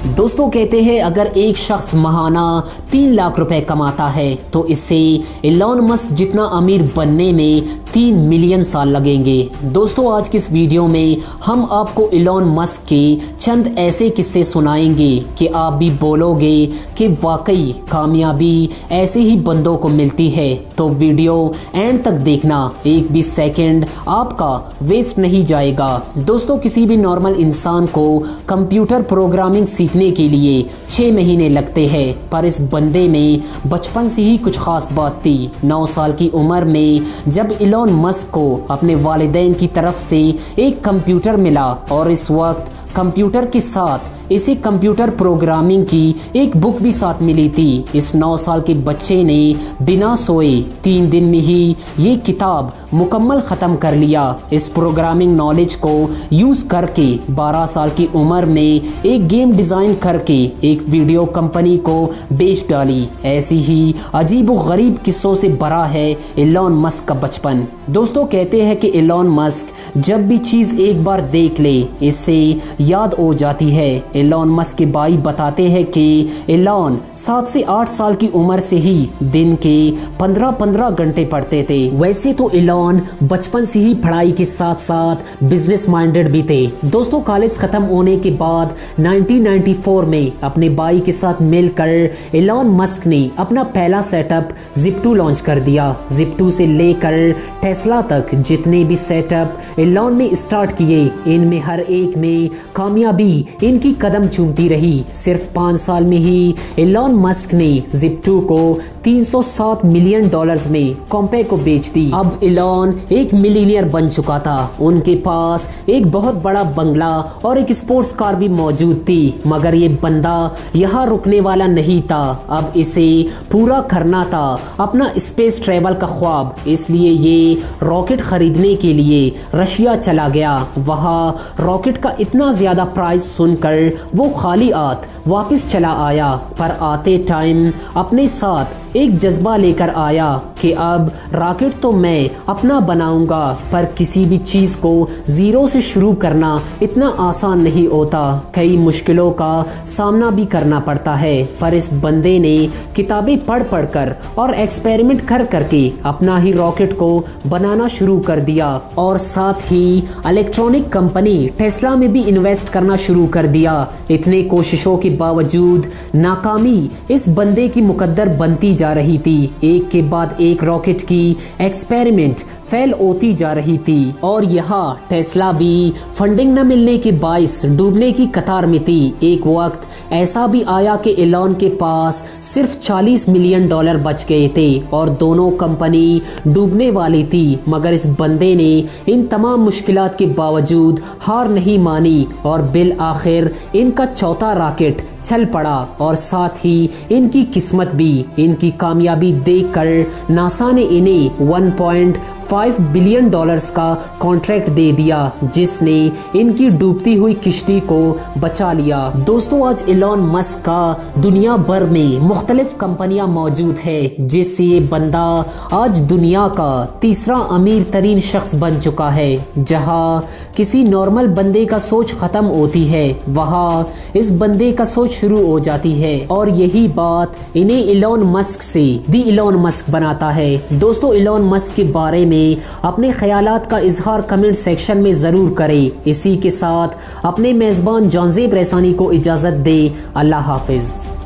दोस्तों कहते हैं अगर एक शख्स महाना 3 लाख रुपए कमाता है तो इससे एलॉन मस्क जितना अमीर बनने में 3 मिलियन साल लगेंगे। दोस्तों आज की इस वीडियो में हम आपको एलॉन मस्क के चंद ऐसे किस्से सुनाएंगे कि आप भी बोलोगे कि वाकई कामयाबी ऐसे ही बंदों को मिलती है। तो वीडियो एंड तक देखना, एक भी सेकंड आपका वेस्ट नहीं जाएगा। दोस्तों किसी भी नॉर्मल इंसान को कंप्यूटर प्रोग्रामिंग सीखने के लिए 6 महीने लगते हैं, पर इस बंदे में बचपन से ही कुछ खास बात थी। 9 साल की उम्र में जब एलॉन मस्क को अपने वालिदैन की तरफ से एक कंप्यूटर मिला और इस वक्त कंप्यूटर के साथ इसे कंप्यूटर प्रोग्रामिंग की एक बुक भी साथ मिली थी। इस 9 साल के बच्चे ने बिना सोए 3 दिन में ही ये किताब मुकम्मल ख़त्म कर लिया। इस प्रोग्रामिंग नॉलेज को यूज़ करके 12 साल की उम्र में एक गेम डिज़ाइन करके एक वीडियो कंपनी को बेच डाली। ऐसी ही अजीब व गरीब किस्सों से भरा है एलॉन मस्क का बचपन। दोस्तों कहते हैं कि एलॉन मस्क जब भी चीज़ एक बार देख ले इससे याद हो जाती है। एलॉन मस्क के भाई बताते हैं कि एलॉन 7 से 8 साल की उम्र से ही दिन के 15-15 घंटे पढ़ते थे। वैसे तो एलॉन बचपन से ही पढ़ाई के साथ साथ बिजनेस माइंडेड भी थे। दोस्तों कॉलेज खत्म होने के बाद 1994 में अपने भाई के साथ मिलकर एलॉन मस्क ने अपना पहला सेटअप जिप्टो लॉन्च कर दिया। जिप्टो से लेकर टेस्ला तक जितने भी सेटअप एलॉन ने स्टार्ट किए, इनमें हर एक में कामयाबी इनकी कदम चूमती रही। सिर्फ 5 साल में ही एलॉन मस्क ने जिप्टो को $307 मिलियन में कॉम्पे को बेच दी। अब एलॉन एक मिलीनियर बन चुका था। उनके पास एक बहुत बड़ा बंगला और एक स्पोर्ट्स कार भी मौजूद थी, मगर ये बंदा यहाँ रुकने वाला नहीं था। अब इसे पूरा करना था अपना स्पेस ट्रेवल का ख्वाब। इसलिए ये रॉकेट खरीदने के लिए रशिया चला गया। वहाँ रॉकेट का इतना ज़्यादा प्राइस सुनकर वो खाली हाथ वापस चला आया, पर आते टाइम अपने साथ एक जज्बा लेकर आया कि अब रॉकेट तो मैं अपना बनाऊंगा, पर किसी भी चीज़ को ज़ीरो से शुरू करना इतना आसान नहीं होता। कई मुश्किलों का सामना भी करना पड़ता है, पर इस बंदे ने किताबें पढ़ पढ़ कर और एक्सपेरिमेंट कर करके अपना ही रॉकेट को बनाना शुरू कर दिया और साथ ही इलेक्ट्रॉनिक कंपनी टेस्ला में भी इन्वेस्ट करना शुरू कर दिया। इतने कोशिशों के बावजूद नाकामी इस बंदे की मुकद्दर बनती जा रही थी। एक के बाद एक रॉकेट की एक्सपेरिमेंट फेल होती जा रही थी और यहाँ टेस्ला भी फंडिंग न मिलने के बाइस डूबने की कतार में थी। एक वक्त ऐसा भी आया कि एलॉन के पास सिर्फ $40 मिलियन बच गए थे और दोनों कंपनी डूबने वाली थी, मगर इस बंदे ने इन तमाम मुश्किलात के बावजूद हार नहीं मानी और बिल आखिर इनका चौथा रॉकेट चल पड़ा और साथ ही इनकी किस्मत भी। इनकी कामयाबी देखकर नासा ने इन्हें $1.5 बिलियन का कॉन्ट्रैक्ट दे दिया, जिसने इनकी डूबती हुई किश्ती को बचा लिया। दोस्तों आज एलॉन मस्क का दुनिया भर में मुख्तलिफ कंपनियां मौजूद है, जिससे ये बंदा आज दुनिया का तीसरा अमीर तरीन शख्स बन चुका है। जहां किसी नॉर्मल बंदे का सोच खत्म होती है, वहां इस बंदे का सोच शुरू हो जाती है और यही बात इन्हें एलॉन मस्क से दी एलॉन मस्क बनाता है। दोस्तों एलॉन मस्क के बारे में अपने ख्यालात का इजहार कमेंट सेक्शन में ज़रूर करें। इसी के साथ अपने मेज़बान जॉनज़ेब रेसानी को इजाज़त दे। अल्लाह हाफिज़।